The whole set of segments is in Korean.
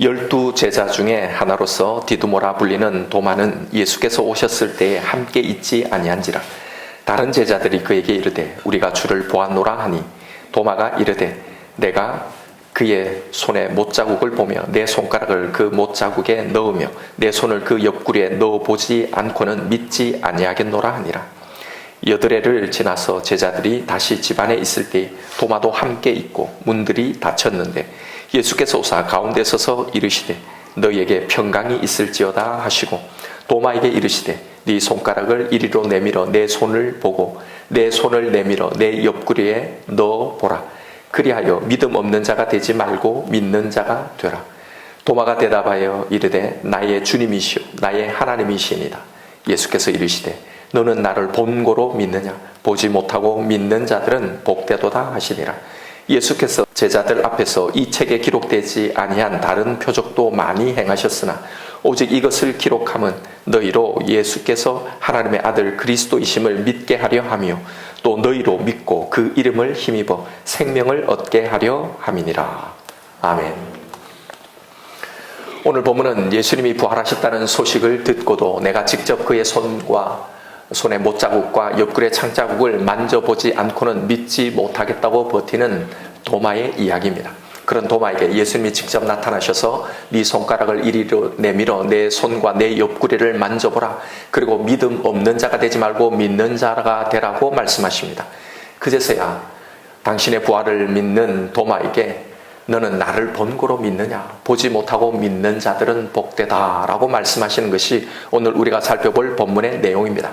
12 제자 중에 하나로서 디두모라 불리는 도마는 예수께서 오셨을 때에 함께 있지 아니한지라. 다른 제자들이 그에게 이르되 우리가 주를 보았노라 하니 도마가 이르되 내가 그의 손에 못자국을 보며 내 손가락을 그 못자국에 넣으며 내 손을 그 옆구리에 넣어보지 않고는 믿지 아니하겠노라 하니라. 여드레를 지나서 제자들이 다시 집안에 있을 때 도마도 함께 있고 문들이 닫혔는데 예수께서 오사 가운데 서서 이르시되 너희에게 평강이 있을지어다 하시고 도마에게 이르시되 네 손가락을 이리로 내밀어 내 손을 보고 내 손을 내밀어 내 옆구리에 넣어보라. 그리하여 믿음 없는 자가 되지 말고 믿는 자가 되라. 도마가 대답하여 이르되 나의 주님이시오 나의 하나님이시니이다. 예수께서 이르시되 너는 나를 본고로 믿느냐? 보지 못하고 믿는 자들은 복되도다 하시니라. 예수께서 제자들 앞에서 이 책에 기록되지 아니한 다른 표적도 많이 행하셨으나 오직 이것을 기록함은 너희로 예수께서 하나님의 아들 그리스도이심을 믿게 하려 하며 또 너희로 믿고 그 이름을 힘입어 생명을 얻게 하려 함이니라. 아멘. 오늘 본문은 예수님이 부활하셨다는 소식을 듣고도 내가 직접 그의 손의 못자국과 옆구리의 창자국을 만져보지 않고는 믿지 못하겠다고 버티는 도마의 이야기입니다. 그런 도마에게 예수님이 직접 나타나셔서 네 손가락을 이리로 내밀어 내 손과 내 옆구리를 만져보라. 그리고 믿음 없는 자가 되지 말고 믿는 자가 되라고 말씀하십니다. 그제서야 당신의 부활을 믿는 도마에게 너는 나를 본고로 믿느냐? 보지 못하고 믿는 자들은 복되다 라고 말씀하시는 것이 오늘 우리가 살펴볼 본문의 내용입니다.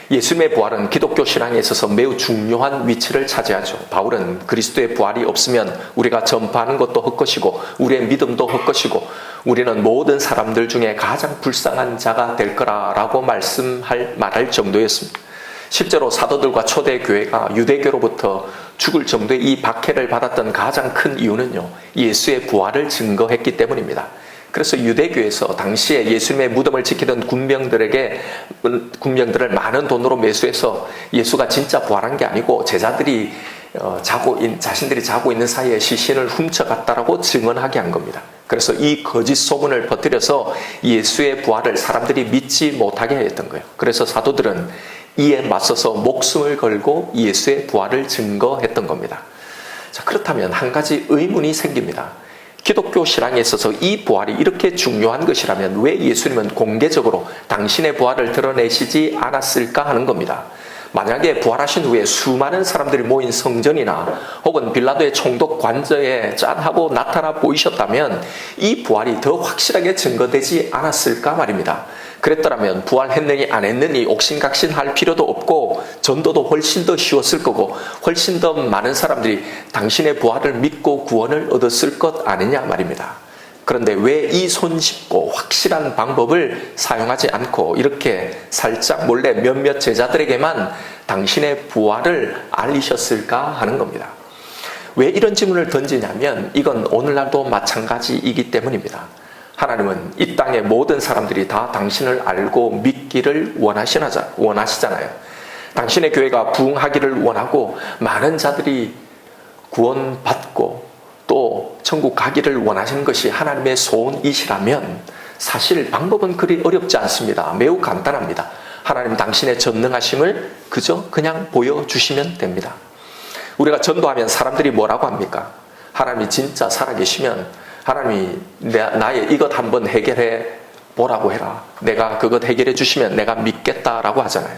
예수님의 부활은 기독교 신앙에 있어서 매우 중요한 위치를 차지하죠. 바울은 그리스도의 부활이 없으면 우리가 전파하는 것도 헛것이고 우리의 믿음도 헛것이고 우리는 모든 사람들 중에 가장 불쌍한 자가 될 거라고 말할 정도였습니다. 실제로 사도들과 초대교회가 유대교로부터 죽을 정도의 이 박해를 받았던 가장 큰 이유는요, 예수의 부활을 증거했기 때문입니다. 그래서 유대교에서 당시에 예수님의 무덤을 지키던 군병들을 많은 돈으로 매수해서 예수가 진짜 부활한 게 아니고 제자들이 자신들이 자고 있는 사이에 시신을 훔쳐갔다라고 증언하게 한 겁니다. 그래서 이 거짓 소문을 퍼뜨려서 예수의 부활을 사람들이 믿지 못하게 했던 거예요. 그래서 사도들은 이에 맞서서 목숨을 걸고 예수의 부활을 증거했던 겁니다. 자, 그렇다면 한 가지 의문이 생깁니다. 기독교 신앙에 있어서 이 부활이 이렇게 중요한 것이라면 왜 예수님은 공개적으로 당신의 부활을 드러내시지 않았을까 하는 겁니다. 만약에 부활하신 후에 수많은 사람들이 모인 성전이나 혹은 빌라도의 총독 관저에 짠하고 나타나 보이셨다면 이 부활이 더 확실하게 증거되지 않았을까 말입니다. 그랬더라면 부활했느니 안 했느니 옥신각신할 필요도 없고 전도도 훨씬 더 쉬웠을 거고 훨씬 더 많은 사람들이 당신의 부활을 믿고 구원을 얻었을 것 아니냐 말입니다. 그런데 왜 이 손쉽고 확실한 방법을 사용하지 않고 이렇게 살짝 몰래 몇몇 제자들에게만 당신의 부활을 알리셨을까 하는 겁니다. 왜 이런 질문을 던지냐면 이건 오늘날도 마찬가지이기 때문입니다. 하나님은 이 땅의 모든 사람들이 다 당신을 알고 믿기를 원하시잖아요. 당신의 교회가 부흥하기를 원하고 많은 자들이 구원받고 또 천국 가기를 원하시는 것이 하나님의 소원이시라면 사실 방법은 그리 어렵지 않습니다. 매우 간단합니다. 하나님 당신의 전능하심을 그냥 보여주시면 됩니다. 우리가 전도하면 사람들이 뭐라고 합니까? 하나님이 진짜 살아계시면 하나님이 나의 이것 한번 해결해 보라고 해라. 내가 그것 해결해 주시면 내가 믿겠다라고 하잖아요.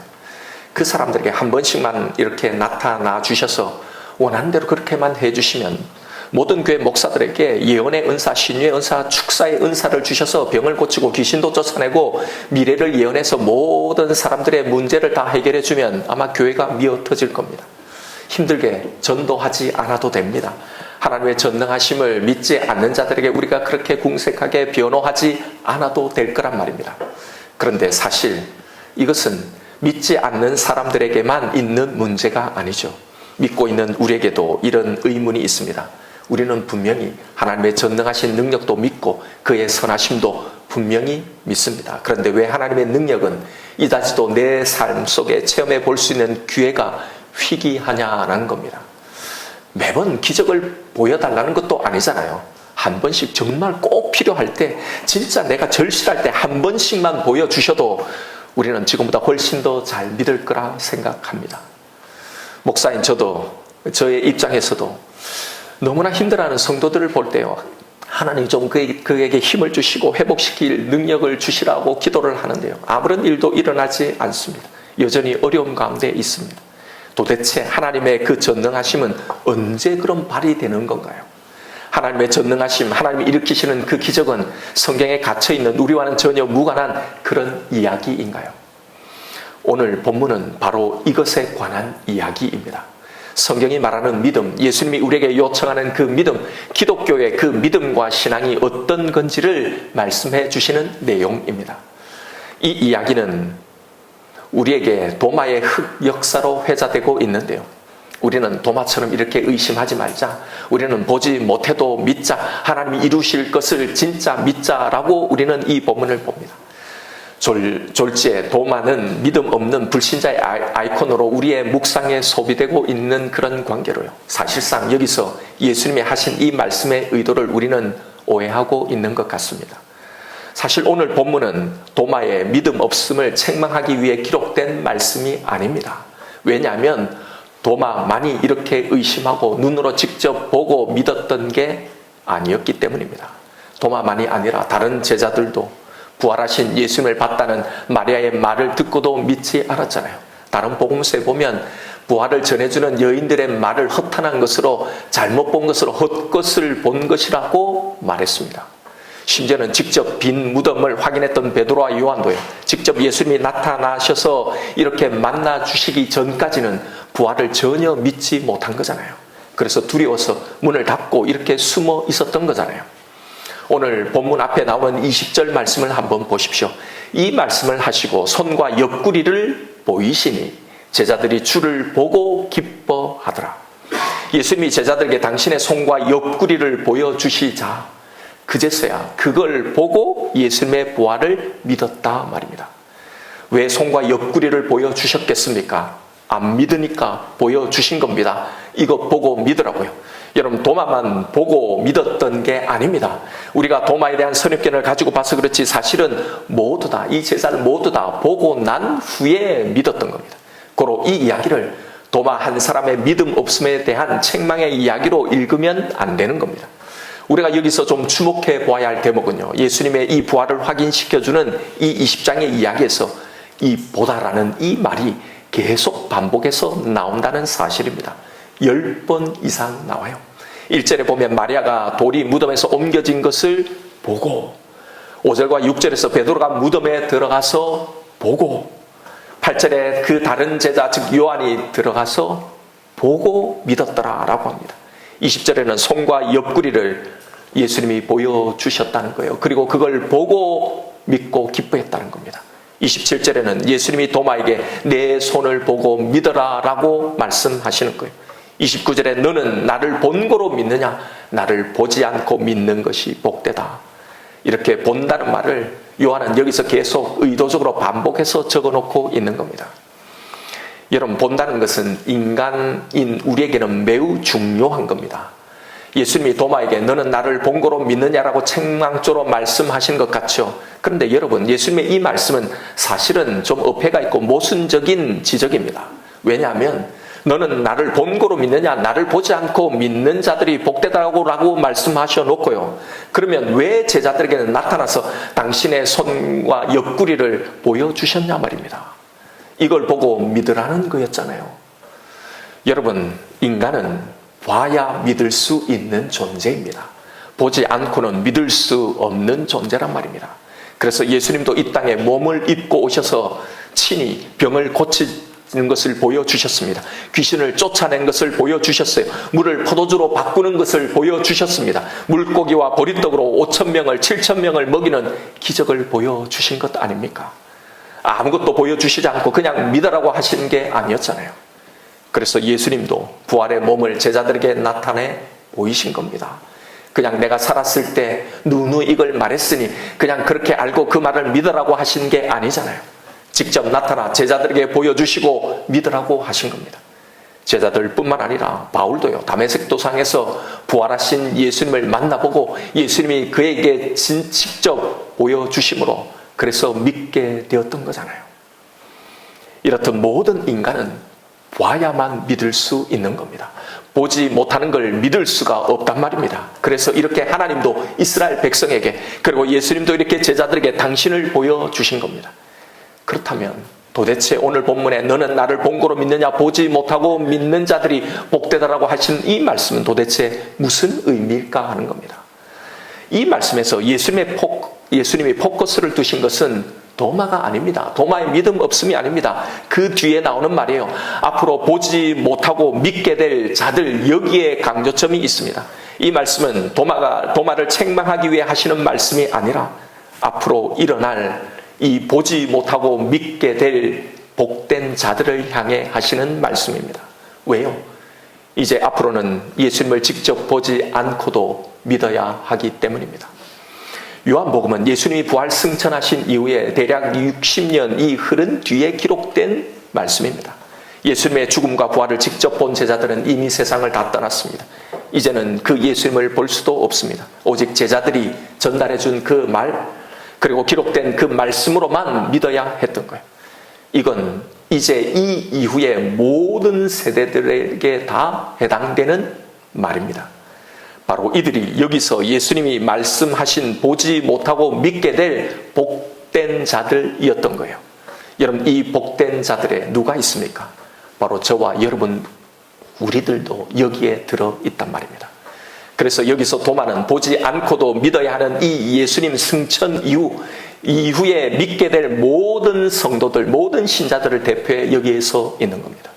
그 사람들에게 한 번씩만 이렇게 나타나 주셔서 원하는 대로 그렇게만 해주시면 모든 교회 목사들에게 예언의 은사, 신유의 은사, 축사의 은사를 주셔서 병을 고치고 귀신도 쫓아내고 미래를 예언해서 모든 사람들의 문제를 다 해결해 주면 아마 교회가 미어 터질 겁니다. 힘들게 전도하지 않아도 됩니다. 하나님의 전능하심을 믿지 않는 자들에게 우리가 그렇게 궁색하게 변호하지 않아도 될 거란 말입니다. 그런데 사실 이것은 믿지 않는 사람들에게만 있는 문제가 아니죠. 믿고 있는 우리에게도 이런 의문이 있습니다. 우리는 분명히 하나님의 전능하신 능력도 믿고 그의 선하심도 분명히 믿습니다. 그런데 왜 하나님의 능력은 이다지도 내 삶 속에 체험해 볼 수 있는 기회가 희귀하냐는 겁니다. 매번 기적을 보여달라는 것도 아니잖아요. 한 번씩 정말 꼭 필요할 때, 진짜 내가 절실할 때 한 번씩만 보여주셔도 우리는 지금보다 훨씬 더 잘 믿을 거라 생각합니다. 목사인 저도 저의 입장에서도 너무나 힘들어하는 성도들을 볼 때요, 하나님 좀 그에게 힘을 주시고 회복시킬 능력을 주시라고 기도를 하는데요, 아무런 일도 일어나지 않습니다. 여전히 어려움 가운데 있습니다. 도대체 하나님의 그 전능하심은 언제 그런 발휘되는 건가요? 하나님의 전능하심, 하나님이 일으키시는 그 기적은 성경에 갇혀있는 우리와는 전혀 무관한 그런 이야기인가요? 오늘 본문은 바로 이것에 관한 이야기입니다. 성경이 말하는 믿음, 예수님이 우리에게 요청하는 그 믿음, 기독교의 그 믿음과 신앙이 어떤 건지를 말씀해 주시는 내용입니다. 이 이야기는 우리에게 도마의 흑 역사로 회자되고 있는데요, 우리는 도마처럼 이렇게 의심하지 말자, 우리는 보지 못해도 믿자, 하나님이 이루실 것을 진짜 믿자라고 우리는 이 본문을 봅니다. 졸지에 도마는 믿음 없는 불신자의 아이콘으로 우리의 묵상에 소비되고 있는 그런 관계로요, 사실상 여기서 예수님이 하신 이 말씀의 의도를 우리는 오해하고 있는 것 같습니다. 사실 오늘 본문은 도마의 믿음 없음을 책망하기 위해 기록된 말씀이 아닙니다. 왜냐하면 도마만이 이렇게 의심하고 눈으로 직접 보고 믿었던 게 아니었기 때문입니다. 도마만이 아니라 다른 제자들도 부활하신 예수님을 봤다는 마리아의 말을 듣고도 믿지 않았잖아요. 다른 복음서에 보면 부활을 전해주는 여인들의 말을 허탄한 것으로, 잘못 본 것으로, 헛것을 본 것이라고 말했습니다. 심지어는 직접 빈 무덤을 확인했던 베드로와 요한도요, 직접 예수님이 나타나셔서 이렇게 만나 주시기 전까지는 부활을 전혀 믿지 못한 거잖아요. 그래서 두려워서 문을 닫고 이렇게 숨어 있었던 거잖아요. 오늘 본문 앞에 나오는 20절 말씀을 한번 보십시오. 이 말씀을 하시고 손과 옆구리를 보이시니 제자들이 주를 보고 기뻐하더라. 예수님이 제자들에게 당신의 손과 옆구리를 보여주시자 그제서야 그걸 보고 예수님의 부활을 믿었다 말입니다. 왜 손과 옆구리를 보여주셨겠습니까? 안 믿으니까 보여주신 겁니다. 이거 보고 믿으라고요. 여러분, 도마만 보고 믿었던 게 아닙니다. 우리가 도마에 대한 선입견을 가지고 봐서 그렇지, 사실은 모두 다, 이 제자를 모두 다 보고 난 후에 믿었던 겁니다. 고로 이 이야기를 도마 한 사람의 믿음 없음에 대한 책망의 이야기로 읽으면 안 되는 겁니다. 우리가 여기서 좀 주목해 보아야 할 대목은요, 예수님의 이 부활을 확인시켜주는 이 20장의 이야기에서 이 보다라는 이 말이 계속 반복해서 나온다는 사실입니다. 10번 이상 나와요. 1절에 보면 마리아가 돌이 무덤에서 옮겨진 것을 보고, 5절과 6절에서 베드로가 무덤에 들어가서 보고, 8절에 그 다른 제자 즉 요한이 들어가서 보고 믿었더라라고 합니다. 20절에는 손과 옆구리를 예수님이 보여주셨다는 거예요. 그리고 그걸 보고 믿고 기뻐했다는 겁니다. 27절에는 예수님이 도마에게 내 손을 보고 믿어라 라고 말씀하시는 거예요. 29절에 너는 나를 본고로 믿느냐? 나를 보지 않고 믿는 것이 복되다. 이렇게 본다는 말을 요한은 여기서 계속 의도적으로 반복해서 적어놓고 있는 겁니다. 여러분, 본다는 것은 인간인 우리에게는 매우 중요한 겁니다. 예수님이 도마에게 너는 나를 본고로 믿느냐라고 책망조로 말씀하신 것 같죠. 그런데 여러분, 예수님의 이 말씀은 사실은 좀 어폐가 있고 모순적인 지적입니다. 왜냐하면 너는 나를 본고로 믿느냐? 나를 보지 않고 믿는 자들이 복되다고 말씀하셔 놓고요, 그러면 왜 제자들에게는 나타나서 당신의 손과 옆구리를 보여주셨냐 말입니다. 이걸 보고 믿으라는 거였잖아요. 여러분, 인간은 봐야 믿을 수 있는 존재입니다. 보지 않고는 믿을 수 없는 존재란 말입니다. 그래서 예수님도 이 땅에 몸을 입고 오셔서 친히 병을 고치는 것을 보여주셨습니다. 귀신을 쫓아낸 것을 보여주셨어요. 물을 포도주로 바꾸는 것을 보여주셨습니다. 물고기와 보리떡으로 5,000명을 7,000명을 먹이는 기적을 보여주신 것 아닙니까? 아무것도 보여주시지 않고 그냥 믿으라고 하시는 게 아니었잖아요. 그래서 예수님도 부활의 몸을 제자들에게 나타내 보이신 겁니다. 그냥 내가 살았을 때 누누이 이걸 말했으니 그냥 그렇게 알고 그 말을 믿으라고 하신 게 아니잖아요. 직접 나타나 제자들에게 보여주시고 믿으라고 하신 겁니다. 제자들뿐만 아니라 바울도요, 다메섹 도상에서 부활하신 예수님을 만나보고 예수님이 그에게 직접 보여주심으로 그래서 믿게 되었던 거잖아요. 이렇듯 모든 인간은 봐야만 믿을 수 있는 겁니다. 보지 못하는 걸 믿을 수가 없단 말입니다. 그래서 이렇게 하나님도 이스라엘 백성에게, 그리고 예수님도 이렇게 제자들에게 당신을 보여주신 겁니다. 그렇다면 도대체 오늘 본문에 너는 나를 본고로 믿느냐, 보지 못하고 믿는 자들이 복되다라고 하신 이 말씀은 도대체 무슨 의미일까 하는 겁니다. 이 말씀에서 예수님이 포커스를 두신 것은 도마가 아닙니다. 도마의 믿음 없음이 아닙니다. 그 뒤에 나오는 말이에요. 앞으로 보지 못하고 믿게 될 자들, 여기에 강조점이 있습니다. 이 말씀은 도마를 책망하기 위해 하시는 말씀이 아니라 앞으로 일어날 이 보지 못하고 믿게 될 복된 자들을 향해 하시는 말씀입니다. 왜요? 이제 앞으로는 예수님을 직접 보지 않고도 믿어야 하기 때문입니다. 요한복음은 예수님이 부활 승천하신 이후에 대략 60년이 흐른 뒤에 기록된 말씀입니다. 예수님의 죽음과 부활을 직접 본 제자들은 이미 세상을 다 떠났습니다. 이제는 그 예수님을 볼 수도 없습니다. 오직 제자들이 전달해 준 그 말, 그리고 기록된 그 말씀으로만 믿어야 했던 거예요. 이건 이제 이 이후에 모든 세대들에게 다 해당되는 말입니다. 바로 이들이 여기서 예수님이 말씀하신 보지 못하고 믿게 될 복된 자들이었던 거예요. 여러분, 이 복된 자들에 누가 있습니까? 바로 저와 여러분, 우리들도 여기에 들어있단 말입니다. 그래서 여기서 도마는 보지 않고도 믿어야 하는 이 예수님 승천 이후에 믿게 될 모든 성도들, 모든 신자들을 대표해 여기에서 있는 겁니다.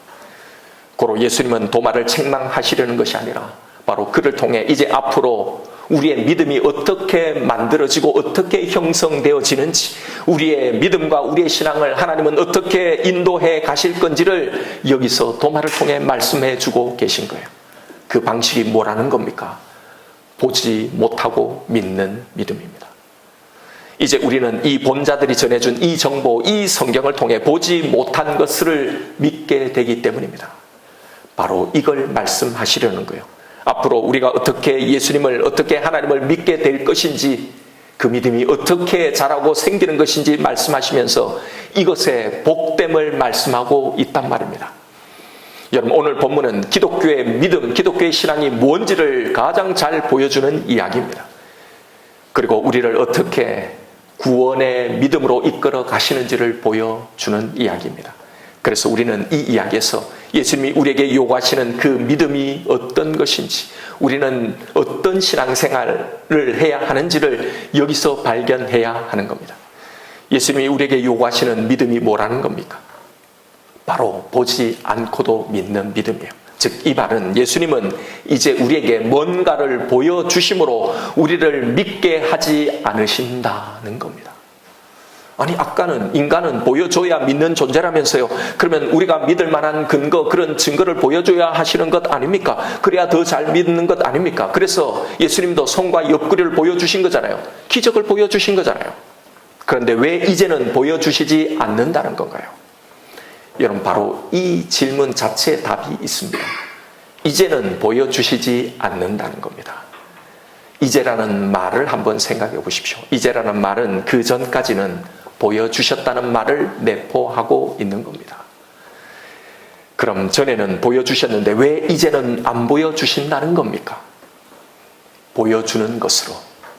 고로 예수님은 도마를 책망하시려는 것이 아니라 바로 그를 통해 이제 앞으로 우리의 믿음이 어떻게 만들어지고 어떻게 형성되어지는지, 우리의 믿음과 우리의 신앙을 하나님은 어떻게 인도해 가실 건지를 여기서 도마를 통해 말씀해 주고 계신 거예요. 그 방식이 뭐라는 겁니까? 보지 못하고 믿는 믿음입니다. 이제 우리는 이 본자들이 전해준 이 정보, 이 성경을 통해 보지 못한 것을 믿게 되기 때문입니다. 바로 이걸 말씀하시려는 거예요. 앞으로 우리가 어떻게 예수님을, 어떻게 하나님을 믿게 될 것인지, 그 믿음이 어떻게 자라고 생기는 것인지 말씀하시면서 이것의 복됨을 말씀하고 있단 말입니다. 여러분, 오늘 본문은 기독교의 믿음, 기독교의 신앙이 뭔지를 가장 잘 보여주는 이야기입니다. 그리고 우리를 어떻게 구원의 믿음으로 이끌어 가시는지를 보여주는 이야기입니다. 그래서 우리는 이 이야기에서 예수님이 우리에게 요구하시는 그 믿음이 어떤 것인지, 우리는 어떤 신앙생활을 해야 하는지를 여기서 발견해야 하는 겁니다. 예수님이 우리에게 요구하시는 믿음이 뭐라는 겁니까? 바로 보지 않고도 믿는 믿음이에요. 즉, 이 말은 예수님은 이제 우리에게 뭔가를 보여주심으로 우리를 믿게 하지 않으신다는 겁니다. 아니, 아까는 인간은 보여줘야 믿는 존재라면서요. 그러면 우리가 믿을 만한 근거, 그런 증거를 보여줘야 하시는 것 아닙니까? 그래야 더 잘 믿는 것 아닙니까? 그래서 예수님도 손과 옆구리를 보여주신 거잖아요. 기적을 보여주신 거잖아요. 그런데 왜 이제는 보여주시지 않는다는 건가요? 여러분, 바로 이 질문 자체에 답이 있습니다. 이제는 보여주시지 않는다는 겁니다. 이제라는 말을 한번 생각해 보십시오. 이제라는 말은 그 전까지는 보여주셨다는 말을 내포하고 있는 겁니다. 그럼 전에는 보여주셨는데 왜 이제는 안 보여주신다는 겁니까? 보여주는 것으로,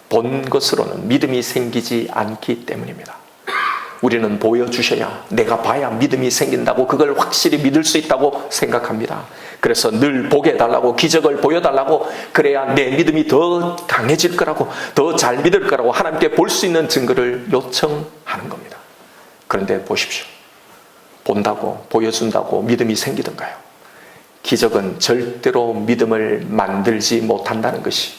본 것으로는 믿음이 생기지 않기 때문입니다. 우리는 보여주셔야, 내가 봐야 믿음이 생긴다고, 그걸 확실히 믿을 수 있다고 생각합니다. 그래서 늘 보게 해달라고, 기적을 보여달라고, 그래야 내 믿음이 더 강해질 거라고, 더 잘 믿을 거라고 하나님께 볼 수 있는 증거를 요청하는 겁니다. 그런데 보십시오. 본다고, 보여준다고 믿음이 생기던가요? 기적은 절대로 믿음을 만들지 못한다는 것이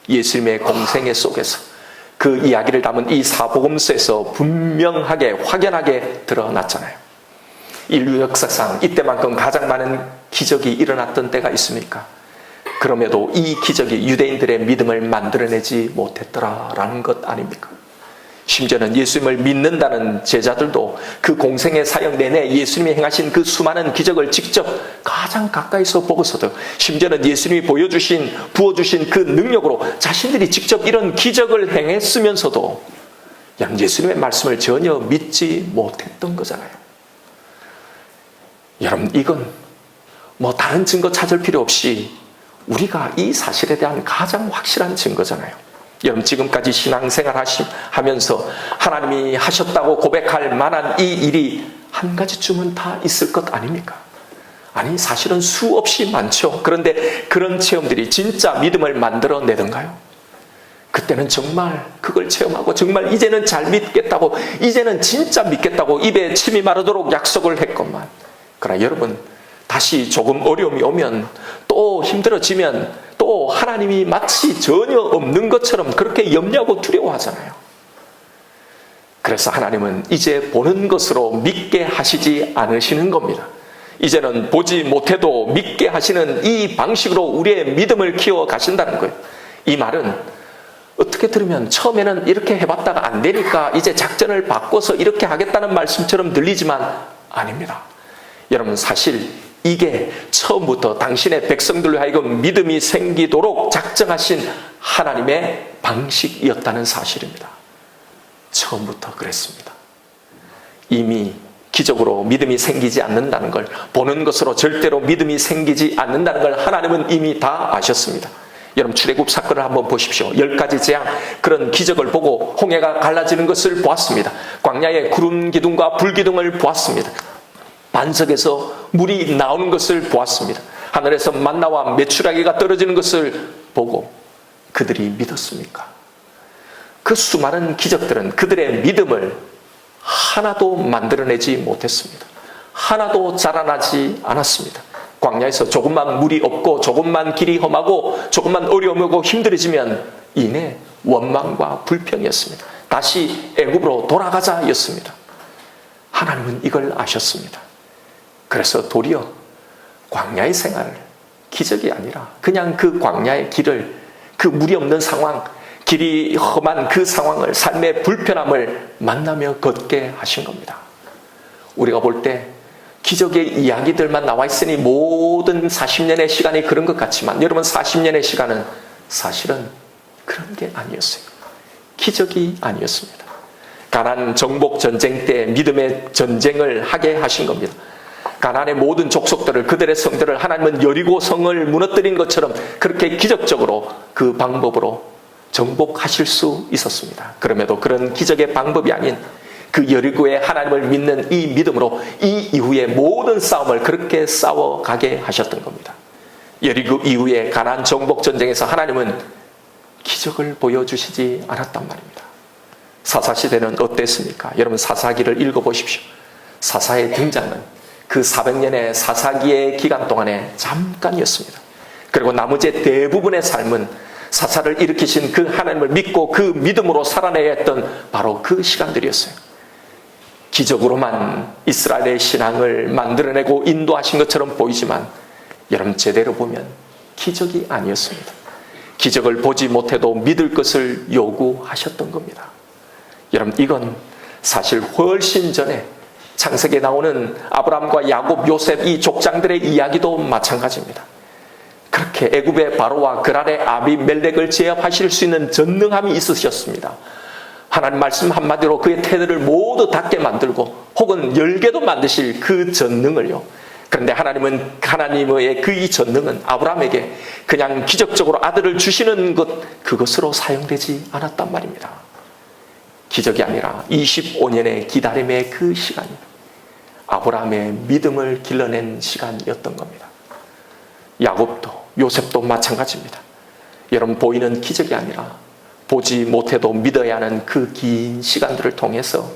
예수님의 공생애 속에서, 그 이야기를 담은 이 사복음서에서 분명하게, 확연하게 드러났잖아요. 인류 역사상 이때만큼 가장 많은 기적이 일어났던 때가 있습니까? 그럼에도 이 기적이 유대인들의 믿음을 만들어내지 못했더라라는 것 아닙니까? 심지어는 예수님을 믿는다는 제자들도 그 공생의 사역 내내 예수님이 행하신 그 수많은 기적을 직접 가장 가까이서 보고서도, 심지어는 예수님이 부어주신 그 능력으로 자신들이 직접 이런 기적을 행했으면서도 예수님의 말씀을 전혀 믿지 못했던 거잖아요. 여러분, 이건 뭐 다른 증거 찾을 필요 없이 우리가 이 사실에 대한 가장 확실한 증거잖아요. 여러분, 지금까지 신앙생활 하면서 하나님이 하셨다고 고백할 만한 이 일이 한 가지쯤은 다 있을 것 아닙니까? 아니, 사실은 수없이 많죠. 그런데 그런 체험들이 진짜 믿음을 만들어내던가요? 그때는 정말 그걸 체험하고 정말 이제는 잘 믿겠다고, 이제는 진짜 믿겠다고 입에 침이 마르도록 약속을 했건만, 그러나 여러분, 다시 조금 어려움이 오면, 또 힘들어지면 또 하나님이 마치 전혀 없는 것처럼 그렇게 염려하고 두려워하잖아요. 그래서 하나님은 이제 보는 것으로 믿게 하시지 않으시는 겁니다. 이제는 보지 못해도 믿게 하시는 이 방식으로 우리의 믿음을 키워 가신다는 거예요. 이 말은 어떻게 들으면 처음에는 이렇게 해봤다가 안 되니까 이제 작전을 바꿔서 이렇게 하겠다는 말씀처럼 들리지만 아닙니다. 여러분, 사실 이게 처음부터 당신의 백성들로 하여금 믿음이 생기도록 작정하신 하나님의 방식이었다는 사실입니다. 처음부터 그랬습니다. 이미 기적으로 믿음이 생기지 않는다는 걸, 보는 것으로 절대로 믿음이 생기지 않는다는 걸 하나님은 이미 다 아셨습니다. 여러분, 출애굽 사건을 한번 보십시오. 10가지 재앙, 그런 기적을 보고 홍해가 갈라지는 것을 보았습니다. 광야의 구름 기둥과 불 기둥을 보았습니다. 반석에서 물이 나오는 것을 보았습니다. 하늘에서 만나와 메추라기가 떨어지는 것을 보고 그들이 믿었습니까? 그 수많은 기적들은 그들의 믿음을 하나도 만들어내지 못했습니다. 하나도 자라나지 않았습니다. 광야에서 조금만 물이 없고 조금만 길이 험하고 조금만 어려움이 오고 힘들어지면 이내 원망과 불평이었습니다. 다시 애굽으로 돌아가자였습니다. 하나님은 이걸 아셨습니다. 그래서 도리어 광야의 생활을 기적이 아니라 그냥 그 광야의 길을, 그 물이 없는 상황, 길이 험한 그 상황을, 삶의 불편함을 만나며 걷게 하신 겁니다. 우리가 볼 때 기적의 이야기들만 나와 있으니 모든 40년의 시간이 그런 것 같지만, 여러분, 40년의 시간은 사실은 그런 게 아니었어요. 기적이 아니었습니다. 가나안 정복 전쟁 때 믿음의 전쟁을 하게 하신 겁니다. 가나안의 모든 족속들을, 그들의 성들을 하나님은 여리고 성을 무너뜨린 것처럼 그렇게 기적적으로 그 방법으로 정복하실 수 있었습니다. 그럼에도 그런 기적의 방법이 아닌 그 여리고의 하나님을 믿는 이 믿음으로 이 이후의 모든 싸움을 그렇게 싸워가게 하셨던 겁니다. 여리고 이후의 가나안 정복 전쟁에서 하나님은 기적을 보여주시지 않았단 말입니다. 사사시대는 어땠습니까? 여러분, 사사기를 읽어보십시오. 사사의 등장은 그 400년의 사사기의 기간 동안에 잠깐이었습니다. 그리고 나머지 대부분의 삶은 사사를 일으키신 그 하나님을 믿고 그 믿음으로 살아내야 했던 바로 그 시간들이었어요. 기적으로만 이스라엘의 신앙을 만들어내고 인도하신 것처럼 보이지만, 여러분, 제대로 보면 기적이 아니었습니다. 기적을 보지 못해도 믿을 것을 요구하셨던 겁니다. 여러분, 이건 사실 훨씬 전에 창세기에 나오는 아브라함과 야곱, 요셉 이 족장들의 이야기도 마찬가지입니다. 그렇게 애굽의 바로와 그 아래 아비멜렉을 제압하실 수 있는 전능함이 있으셨습니다. 하나님 말씀 한마디로 그의 태들을 모두 닫게 만들고 혹은 열게도 만드실 그 전능을요. 그런데 하나님은, 하나님의 그 이 전능은 아브라함에게 그냥 기적적으로 아들을 주시는 것, 그것으로 사용되지 않았단 말입니다. 기적이 아니라 25년의 기다림의 그 시간이 아브라함의 믿음을 길러낸 시간이었던 겁니다. 야곱도 요셉도 마찬가지입니다. 여러분, 보이는 기적이 아니라 보지 못해도 믿어야 하는 그 긴 시간들을 통해서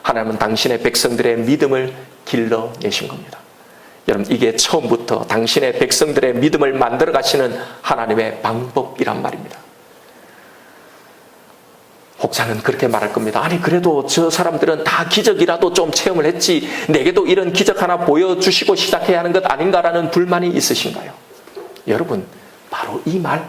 하나님은 당신의 백성들의 믿음을 길러내신 겁니다. 여러분, 이게 처음부터 당신의 백성들의 믿음을 만들어 가시는 하나님의 방법이란 말입니다. 혹자는 그렇게 말할 겁니다. 아니, 그래도 저 사람들은 다 기적이라도 좀 체험을 했지 내게도 이런 기적 하나 보여주시고 시작해야 하는 것 아닌가라는 불만이 있으신가요? 여러분, 바로 이 말,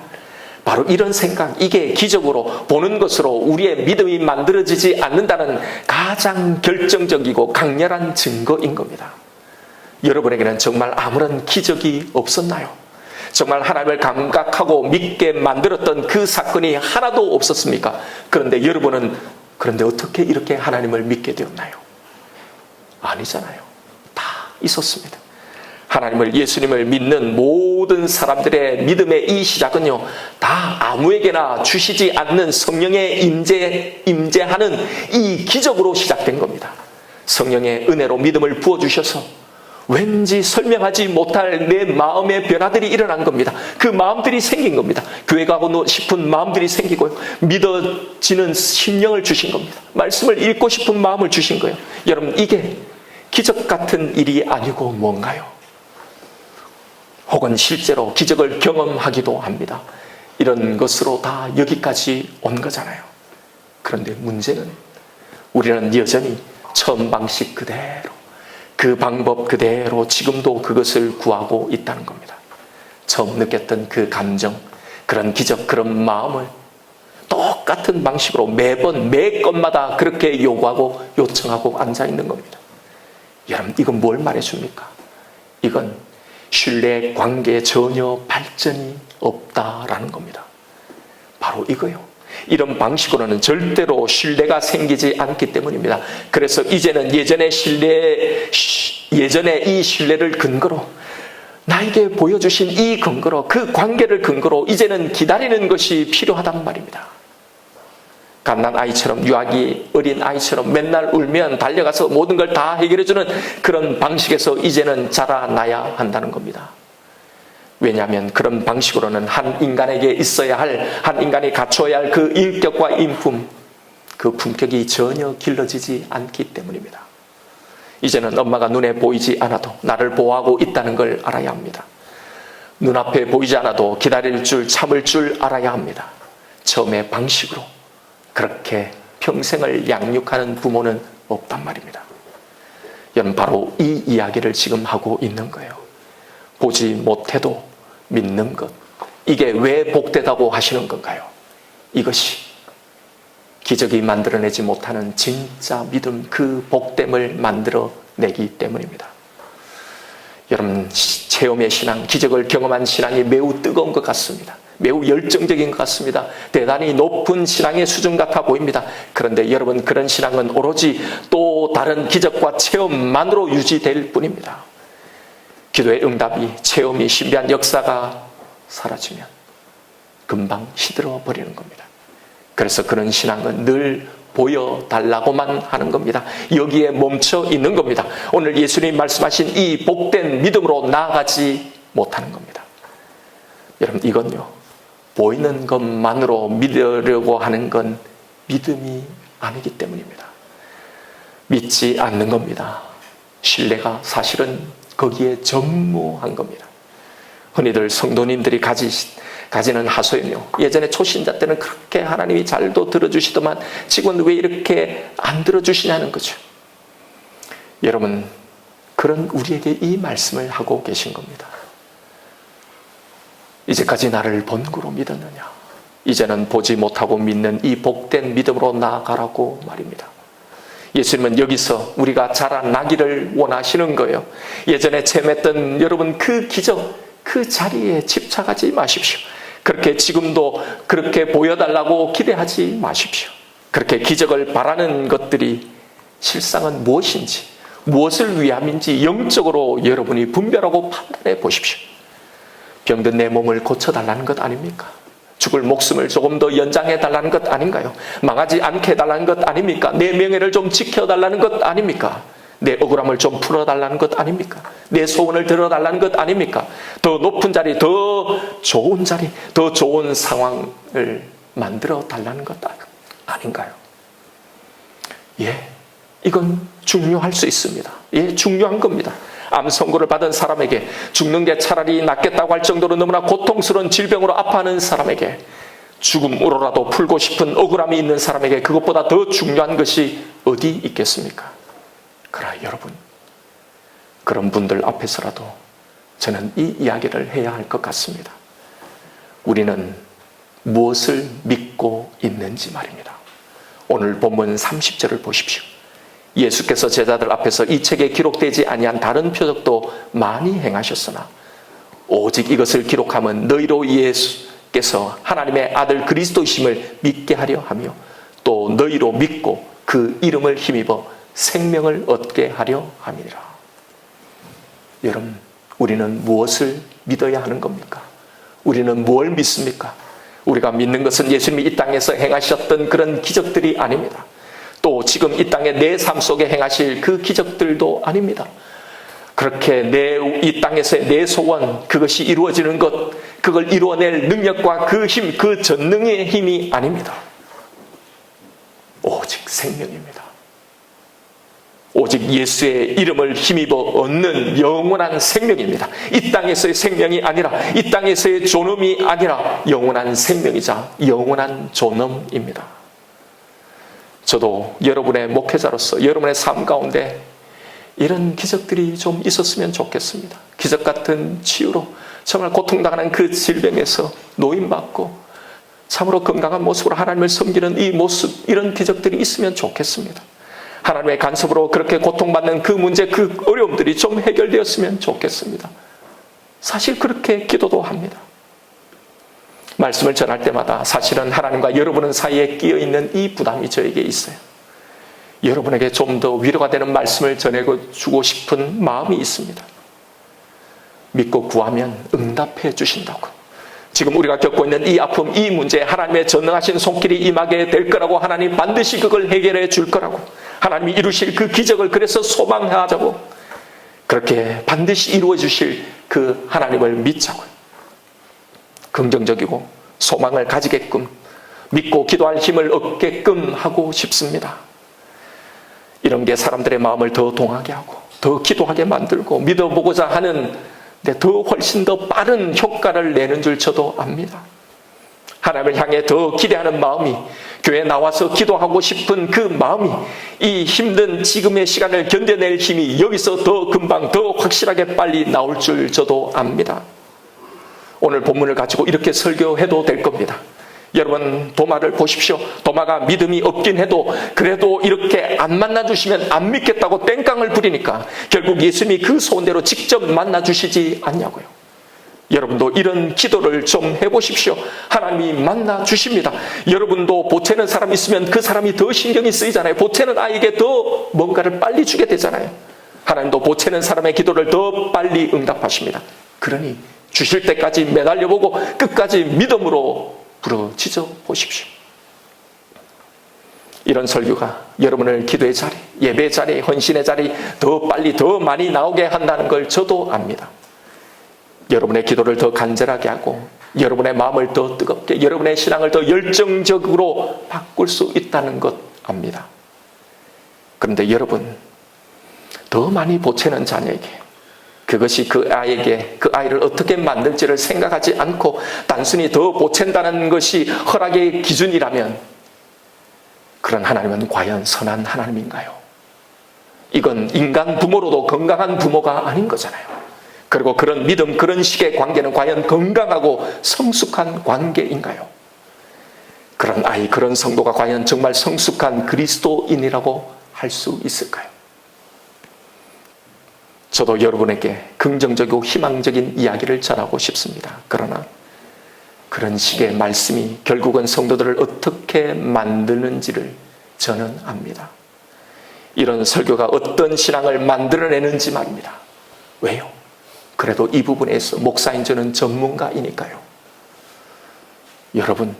바로 이런 생각, 이게 기적으로 보는 것으로 우리의 믿음이 만들어지지 않는다는 가장 결정적이고 강렬한 증거인 겁니다. 여러분에게는 정말 아무런 기적이 없었나요? 정말 하나님을 감각하고 믿게 만들었던 그 사건이 하나도 없었습니까? 그런데 여러분은 그런데 어떻게 이렇게 하나님을 믿게 되었나요? 아니잖아요. 다 있었습니다. 하나님을, 예수님을 믿는 모든 사람들의 믿음의 이 시작은요, 다 아무에게나 주시지 않는 성령의 임재하는 이 기적으로 시작된 겁니다. 성령의 은혜로 믿음을 부어주셔서 왠지 설명하지 못할 내 마음의 변화들이 일어난 겁니다. 그 마음들이 생긴 겁니다. 교회 가고 싶은 마음들이 생기고요. 믿어지는 심령을 주신 겁니다. 말씀을 읽고 싶은 마음을 주신 거예요. 여러분, 이게 기적 같은 일이 아니고 뭔가요? 혹은 실제로 기적을 경험하기도 합니다. 이런 것으로 다 여기까지 온 거잖아요. 그런데 문제는 우리는 여전히 처음 방식 그대로, 그 방법 그대로 지금도 그것을 구하고 있다는 겁니다. 처음 느꼈던 그 감정, 그런 기적, 그런 마음을 똑같은 방식으로 매번, 매 건마다 그렇게 요구하고 요청하고 앉아있는 겁니다. 여러분, 이건 뭘 말해줍니까? 이건 신뢰 관계에 전혀 발전이 없다라는 겁니다. 바로 이거요. 이런 방식으로는 절대로 신뢰가 생기지 않기 때문입니다. 그래서 이제는 예전의 이 신뢰를 근거로, 나에게 보여주신 이 근거로, 그 관계를 근거로 이제는 기다리는 것이 필요하단 말입니다. 갓난 아이처럼, 유아기 어린 아이처럼 맨날 울면 달려가서 모든 걸 다 해결해주는 그런 방식에서 이제는 자라나야 한다는 겁니다. 왜냐하면 그런 방식으로는 한 인간에게 있어야 할, 한 인간이 갖춰야 할 그 인격과 인품, 그 품격이 전혀 길러지지 않기 때문입니다. 이제는 엄마가 눈에 보이지 않아도 나를 보호하고 있다는 걸 알아야 합니다. 눈앞에 보이지 않아도 기다릴 줄, 참을 줄 알아야 합니다. 처음의 방식으로 그렇게 평생을 양육하는 부모는 없단 말입니다. 여러분, 바로 이 이야기를 지금 하고 있는 거예요. 보지 못해도 믿는 것, 이게 왜 복되다고 하시는 건가요? 이것이 기적이 만들어내지 못하는 진짜 믿음, 그 복됨을 만들어내기 때문입니다. 여러분, 체험의 신앙, 기적을 경험한 신앙이 매우 뜨거운 것 같습니다. 매우 열정적인 것 같습니다. 대단히 높은 신앙의 수준 같아 보입니다. 그런데 여러분, 그런 신앙은 오로지 또 다른 기적과 체험만으로 유지될 뿐입니다. 기도의 응답이, 체험이, 신비한 역사가 사라지면 금방 시들어 버리는 겁니다. 그래서 그런 신앙은 늘 보여달라고만 하는 겁니다. 여기에 멈춰 있는 겁니다. 오늘 예수님이 말씀하신 이 복된 믿음으로 나아가지 못하는 겁니다. 여러분, 이건요, 보이는 것만으로 믿으려고 하는 건 믿음이 아니기 때문입니다. 믿지 않는 겁니다. 신뢰가 사실은 거기에 전무한 겁니다. 흔히들 성도님들이 가지는 하소연이요, 예전에 초신자 때는 그렇게 하나님이 잘도 들어주시더만 지금은 왜 이렇게 안 들어주시냐는 거죠. 여러분, 그런 우리에게 이 말씀을 하고 계신 겁니다. 이제까지 나를 본구로 믿었느냐? 이제는 보지 못하고 믿는 이 복된 믿음으로 나아가라고 말입니다. 예수님은 여기서 우리가 자라나기를 원하시는 거예요. 예전에 체험했던 여러분 그 기적, 그 자리에 집착하지 마십시오. 그렇게 지금도 그렇게 보여달라고 기대하지 마십시오. 그렇게 기적을 바라는 것들이 실상은 무엇인지, 무엇을 위함인지 영적으로 여러분이 분별하고 판단해 보십시오. 병든 내 몸을 고쳐달라는 것 아닙니까? 죽을 목숨을 조금 더 연장해달라는 것 아닌가요? 망하지 않게 해달라는 것 아닙니까? 내 명예를 좀 지켜달라는 것 아닙니까? 내 억울함을 좀 풀어달라는 것 아닙니까? 내 소원을 들어달라는 것 아닙니까? 더 높은 자리, 더 좋은 자리, 더 좋은 상황을 만들어 달라는 것 아닌가요? 예, 이건 중요할 수 있습니다. 예, 중요한 겁니다. 암 선고를 받은 사람에게 죽는 게 차라리 낫겠다고 할 정도로 너무나 고통스러운 질병으로 아파하는 사람에게, 죽음으로라도 풀고 싶은 억울함이 있는 사람에게 그것보다 더 중요한 것이 어디 있겠습니까? 그러나 여러분, 그런 분들 앞에서라도 저는 이 이야기를 해야 할 것 같습니다. 우리는 무엇을 믿고 있는지 말입니다. 오늘 본문 30절을 보십시오. 예수께서 제자들 앞에서 이 책에 기록되지 아니한 다른 표적도 많이 행하셨으나 오직 이것을 기록함은 너희로 예수께서 하나님의 아들 그리스도이심을 믿게 하려 하며 또 너희로 믿고 그 이름을 힘입어 생명을 얻게 하려 함이니라. 여러분, 우리는 무엇을 믿어야 하는 겁니까? 우리는 뭘 믿습니까? 우리가 믿는 것은 예수님이 이 땅에서 행하셨던 그런 기적들이 아닙니다. 또 지금 이 땅에 내 삶 속에 행하실 그 기적들도 아닙니다. 그렇게 이 땅에서의 내 소원, 그것이 이루어지는 것, 그걸 이루어낼 능력과 그 힘, 그 전능의 힘이 아닙니다. 오직 생명입니다. 오직 예수의 이름을 힘입어 얻는 영원한 생명입니다. 이 땅에서의 생명이 아니라, 이 땅에서의 존엄이 아니라 영원한 생명이자 영원한 존엄입니다. 저도 여러분의 목회자로서 여러분의 삶 가운데 이런 기적들이 좀 있었으면 좋겠습니다. 기적 같은 치유로 정말 고통당하는 그 질병에서 노임받고 참으로 건강한 모습으로 하나님을 섬기는 이 모습, 이런 기적들이 있으면 좋겠습니다. 하나님의 간섭으로 그렇게 고통받는 그 문제, 그 어려움들이 좀 해결되었으면 좋겠습니다. 사실 그렇게 기도도 합니다. 말씀을 전할 때마다 사실은 하나님과 여러분 사이에 끼어있는 이 부담이 저에게 있어요. 여러분에게 좀 더 위로가 되는 말씀을 전해주고 싶은 마음이 있습니다. 믿고 구하면 응답해 주신다고. 지금 우리가 겪고 있는 이 아픔, 이 문제, 하나님의 전능하신 손길이 임하게 될 거라고, 하나님 반드시 그걸 해결해 줄 거라고, 하나님이 이루실 그 기적을 그래서 소망하자고, 그렇게 반드시 이루어 주실 그 하나님을 믿자고요. 긍정적이고 소망을 가지게끔, 믿고 기도할 힘을 얻게끔 하고 싶습니다. 이런 게 사람들의 마음을 더 동하게 하고 더 기도하게 만들고 믿어보고자 하는 더 훨씬 더 빠른 효과를 내는 줄 저도 압니다. 하나님을 향해 더 기대하는 마음이, 교회에 나와서 기도하고 싶은 그 마음이, 이 힘든 지금의 시간을 견뎌낼 힘이 여기서 더 금방 더 확실하게 빨리 나올 줄 저도 압니다. 오늘 본문을 가지고 이렇게 설교해도 될 겁니다. 여러분, 도마를 보십시오. 도마가 믿음이 없긴 해도 그래도 이렇게 안 만나주시면 안 믿겠다고 땡깡을 부리니까 결국 예수님이 그 소원대로 직접 만나주시지 않냐고요. 여러분도 이런 기도를 좀 해보십시오. 하나님이 만나주십니다. 여러분도 보채는 사람 있으면 그 사람이 더 신경이 쓰이잖아요. 보채는 아이에게 더 뭔가를 빨리 주게 되잖아요. 하나님도 보채는 사람의 기도를 더 빨리 응답하십니다. 그러니 주실 때까지 매달려보고 끝까지 믿음으로 부르짖어 보십시오. 이런 설교가 여러분을 기도의 자리, 예배의 자리, 헌신의 자리 더 빨리 더 많이 나오게 한다는 걸 저도 압니다. 여러분의 기도를 더 간절하게 하고 여러분의 마음을 더 뜨겁게, 여러분의 신앙을 더 열정적으로 바꿀 수 있다는 것 압니다. 그런데 여러분, 더 많이 보채는 자녀에게, 그것이 그 아이에게, 그 아이를 어떻게 만들지를 생각하지 않고 단순히 더 보챈다는 것이 허락의 기준이라면 그런 하나님은 과연 선한 하나님인가요? 이건 인간 부모로도 건강한 부모가 아닌 거잖아요. 그리고 그런 믿음, 그런 식의 관계는 과연 건강하고 성숙한 관계인가요? 그런 아이, 그런 성도가 과연 정말 성숙한 그리스도인이라고 할 수 있을까요? 저도 여러분에게 긍정적이고 희망적인 이야기를 전하고 싶습니다. 그러나 그런 식의 말씀이 결국은 성도들을 어떻게 만드는지를 저는 압니다. 이런 설교가 어떤 신앙을 만들어내는지 말입니다. 왜요? 그래도 이 부분에서 목사인 저는 전문가이니까요. 여러분,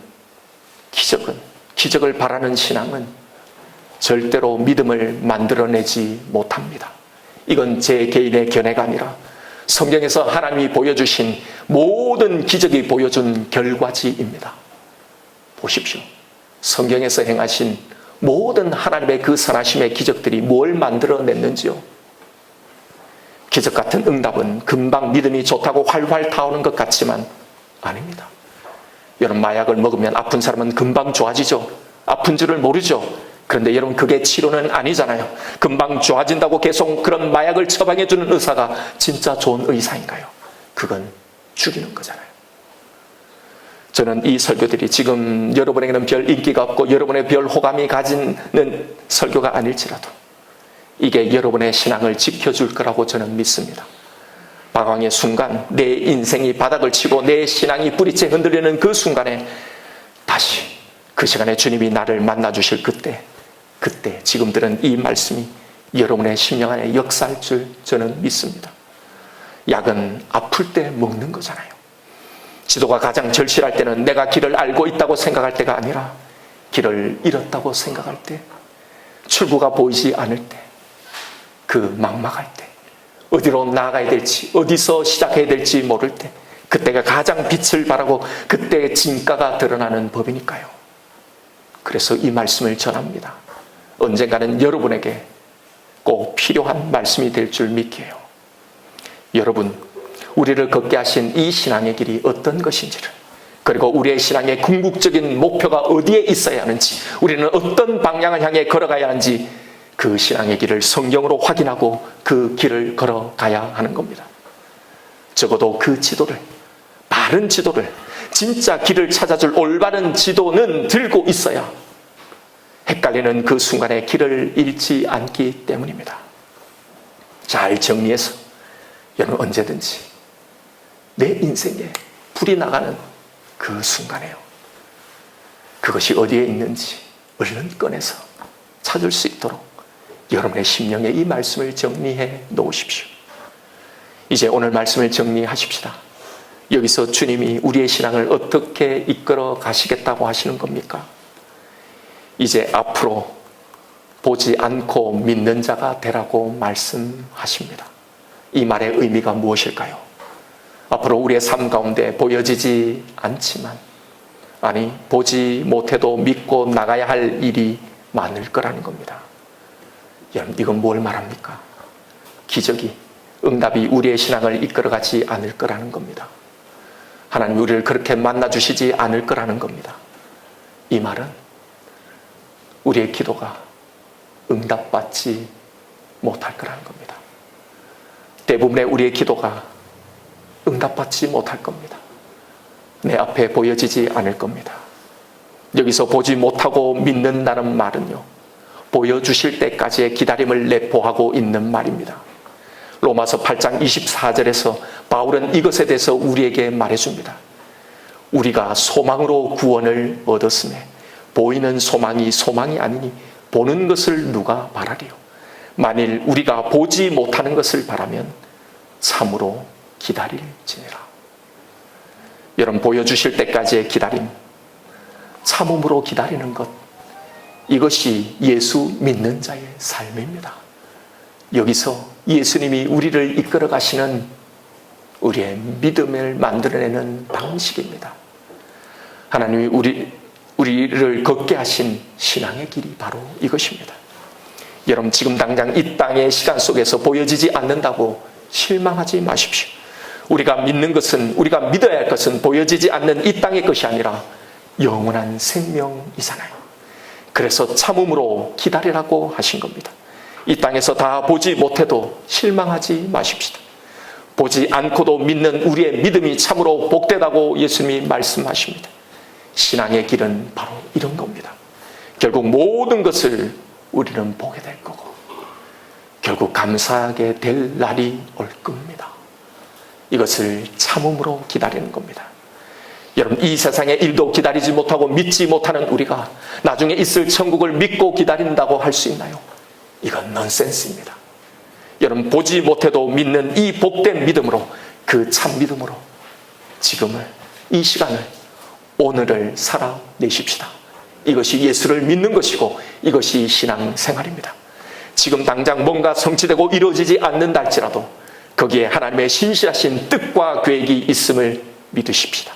기적을 바라는 신앙은 절대로 믿음을 만들어내지 못합니다. 이건 제 개인의 견해가 아니라 성경에서 하나님이 보여주신 모든 기적이 보여준 결과지입니다. 보십시오. 성경에서 행하신 모든 하나님의 그 선하심의 기적들이 뭘 만들어냈는지요. 기적 같은 응답은 금방 믿음이 좋다고 활활 타오는 것 같지만 아닙니다. 여러분, 마약을 먹으면 아픈 사람은 금방 좋아지죠. 아픈 줄을 모르죠. 그런데 여러분, 그게 치료는 아니잖아요. 금방 좋아진다고 계속 그런 마약을 처방해주는 의사가 진짜 좋은 의사인가요? 그건 죽이는 거잖아요. 저는 이 설교들이 지금 여러분에게는 별 인기가 없고 여러분의 별 호감이 가지는 설교가 아닐지라도 이게 여러분의 신앙을 지켜줄 거라고 저는 믿습니다. 방황의 순간, 내 인생이 바닥을 치고 내 신앙이 뿌리째 흔들리는 그 순간에 다시 그 시간에 주님이 나를 만나주실 그때 지금들은 이 말씀이 여러분의 심령 안에 역사할 줄 저는 믿습니다. 약은 아플 때 먹는 거잖아요. 지도가 가장 절실할 때는 내가 길을 알고 있다고 생각할 때가 아니라 길을 잃었다고 생각할 때, 출구가 보이지 않을 때, 그 막막할 때, 어디로 나아가야 될지, 어디서 시작해야 될지 모를 때, 그때가 가장 빛을 발하고 그때의 진가가 드러나는 법이니까요. 그래서 이 말씀을 전합니다. 언젠가는 여러분에게 꼭 필요한 말씀이 될 줄 믿기에요. 여러분, 우리를 걷게 하신 이 신앙의 길이 어떤 것인지를, 그리고 우리의 신앙의 궁극적인 목표가 어디에 있어야 하는지, 우리는 어떤 방향을 향해 걸어가야 하는지 그 신앙의 길을 성경으로 확인하고 그 길을 걸어가야 하는 겁니다. 적어도 그 지도를, 바른 지도를, 진짜 길을 찾아줄 올바른 지도는 들고 있어야 헷갈리는 그 순간에 길을 잃지 않기 때문입니다. 잘 정리해서 여러분, 언제든지 내 인생에 불이 나가는 그 순간에요, 그것이 어디에 있는지 얼른 꺼내서 찾을 수 있도록 여러분의 심령에 이 말씀을 정리해 놓으십시오. 이제 오늘 말씀을 정리하십시다. 여기서 주님이 우리의 신앙을 어떻게 이끌어 가시겠다고 하시는 겁니까? 이제 앞으로 보지 않고 믿는 자가 되라고 말씀하십니다. 이 말의 의미가 무엇일까요? 앞으로 우리의 삶 가운데 보여지지 않지만, 아니 보지 못해도 믿고 나가야 할 일이 많을 거라는 겁니다. 여러분, 이건 뭘 말합니까? 기적이, 응답이 우리의 신앙을 이끌어가지 않을 거라는 겁니다. 하나님 우리를 그렇게 만나주시지 않을 거라는 겁니다. 이 말은 우리의 기도가 응답받지 못할 거라는 겁니다. 대부분의 우리의 기도가 응답받지 못할 겁니다. 내 앞에 보여지지 않을 겁니다. 여기서 보지 못하고 믿는다는 말은요, 보여주실 때까지의 기다림을 내포하고 있는 말입니다. 로마서 8장 24절에서 바울은 이것에 대해서 우리에게 말해줍니다. 우리가 소망으로 구원을 얻었으며 보이는 소망이 소망이 아니니 보는 것을 누가 바라리요. 만일 우리가 보지 못하는 것을 바라면 참으로 기다릴지니라. 여러분, 보여주실 때까지의 기다림, 참음으로 기다리는 것, 이것이 예수 믿는 자의 삶입니다. 여기서 예수님이 우리를 이끌어 가시는 우리의 믿음을 만들어내는 방식입니다. 하나님이 우리를 걷게 하신 신앙의 길이 바로 이것입니다. 여러분, 지금 당장 이 땅의 시간 속에서 보여지지 않는다고 실망하지 마십시오. 우리가 믿는 것은, 우리가 믿어야 할 것은 보여지지 않는 이 땅의 것이 아니라 영원한 생명이잖아요. 그래서 참음으로 기다리라고 하신 겁니다. 이 땅에서 다 보지 못해도 실망하지 마십시다. 보지 않고도 믿는 우리의 믿음이 참으로 복되다고 예수님이 말씀하십니다. 신앙의 길은 바로 이런 겁니다. 결국 모든 것을 우리는 보게 될 거고, 결국 감사하게 될 날이 올 겁니다. 이것을 참음으로 기다리는 겁니다. 여러분, 이 세상의 일도 기다리지 못하고 믿지 못하는 우리가 나중에 있을 천국을 믿고 기다린다고 할 수 있나요? 이건 넌센스입니다. 여러분, 보지 못해도 믿는 이 복된 믿음으로, 그 참 믿음으로 지금을, 이 시간을, 오늘을 살아내십시다. 이것이 예수를 믿는 것이고 이것이 신앙생활입니다. 지금 당장 뭔가 성취되고 이루어지지 않는다 할지라도 거기에 하나님의 신실하신 뜻과 계획이 있음을 믿으십시다.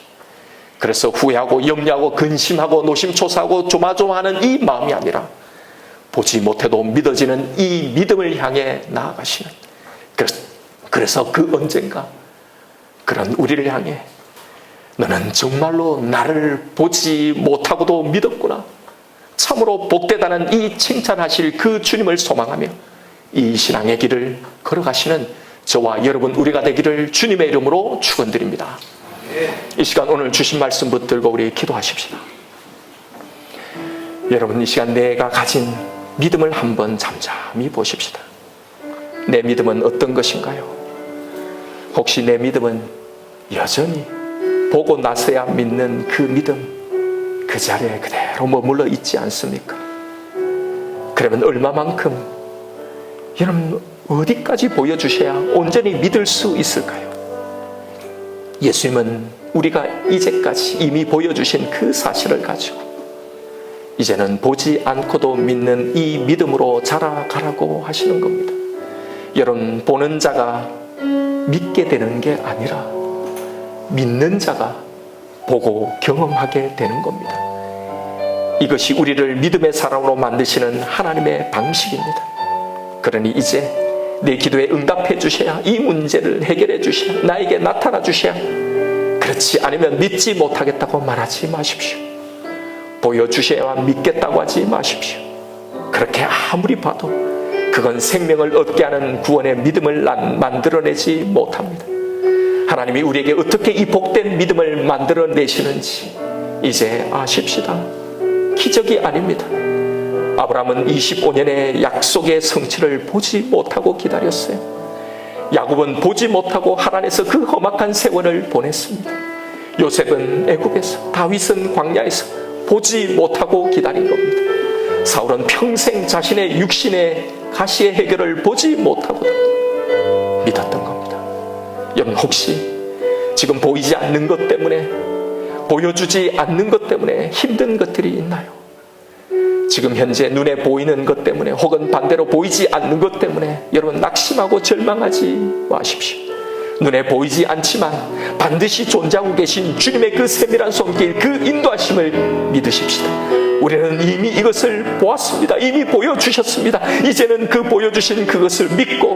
그래서 후회하고 염려하고 근심하고 노심초사하고 조마조마하는 이 마음이 아니라 보지 못해도 믿어지는 이 믿음을 향해 나아가시는, 그래서 그 언젠가 그런 우리를 향해 너는 정말로 나를 보지 못하고도 믿었구나, 참으로 복되다는 이 칭찬하실 그 주님을 소망하며 이 신앙의 길을 걸어가시는 저와 여러분 우리가 되기를 주님의 이름으로 축원드립니다. 이 시간 오늘 주신 말씀 붙들고 우리 기도하십시다. 여러분, 이 시간 내가 가진 믿음을 한번 잠잠히 보십시다. 내 믿음은 어떤 것인가요? 혹시 내 믿음은 여전히 보고 나서야 믿는 그 믿음, 그 자리에 그대로 머물러 있지 않습니까? 그러면 얼마만큼, 여러분 어디까지 보여주셔야 온전히 믿을 수 있을까요? 예수님은 우리가 이제까지 이미 보여주신 그 사실을 가지고 이제는 보지 않고도 믿는 이 믿음으로 자라가라고 하시는 겁니다. 여러분, 보는 자가 믿게 되는 게 아니라 믿는 자가 보고 경험하게 되는 겁니다. 이것이 우리를 믿음의 사람으로 만드시는 하나님의 방식입니다. 그러니 이제 내 기도에 응답해 주셔야, 이 문제를 해결해 주셔야, 나에게 나타나 주셔야, 그렇지 않으면 믿지 못하겠다고 말하지 마십시오. 보여주셔야 믿겠다고 하지 마십시오. 그렇게 아무리 봐도 그건 생명을 얻게 하는 구원의 믿음을 만들어내지 못합니다. 하나님이 우리에게 어떻게 이 복된 믿음을 만들어내시는지 이제 아십시다. 기적이 아닙니다. 아브라함은 25년의 약속의 성취를 보지 못하고 기다렸어요. 야곱은 보지 못하고 하란에서 그 험악한 세월을 보냈습니다. 요셉은 애굽에서, 다윗은 광야에서 보지 못하고 기다린 겁니다. 사울은 평생 자신의 육신의 가시의 해결을 보지 못하고 믿었던 겁니다. 여러분, 혹시 지금 보이지 않는 것 때문에, 보여주지 않는 것 때문에 힘든 것들이 있나요? 지금 현재 눈에 보이는 것 때문에, 혹은 반대로 보이지 않는 것 때문에 여러분 낙심하고 절망하지 마십시오. 눈에 보이지 않지만 반드시 존재하고 계신 주님의 그 세밀한 손길, 그 인도하심을 믿으십시다. 우리는 이미 이것을 보았습니다. 이미 보여주셨습니다. 이제는 그 보여주신 그것을 믿고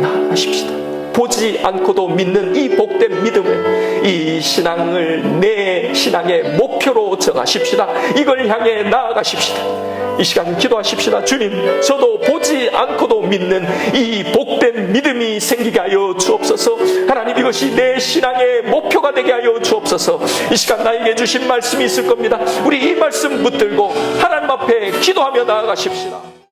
나아가십시다. 보지 않고도 믿는 이 복된 믿음을, 이 신앙을 내 신앙의 목표로 정하십시다. 이걸 향해 나아가십시다. 이 시간 기도하십시다. 주님, 저도 보지 않고도 믿는 이 복된 믿음이 생기게 하여 주옵소서. 하나님, 이것이 내 신앙의 목표가 되게 하여 주옵소서. 이 시간 나에게 주신 말씀이 있을 겁니다. 우리 이 말씀 붙들고 하나님 앞에 기도하며 나아가십시다.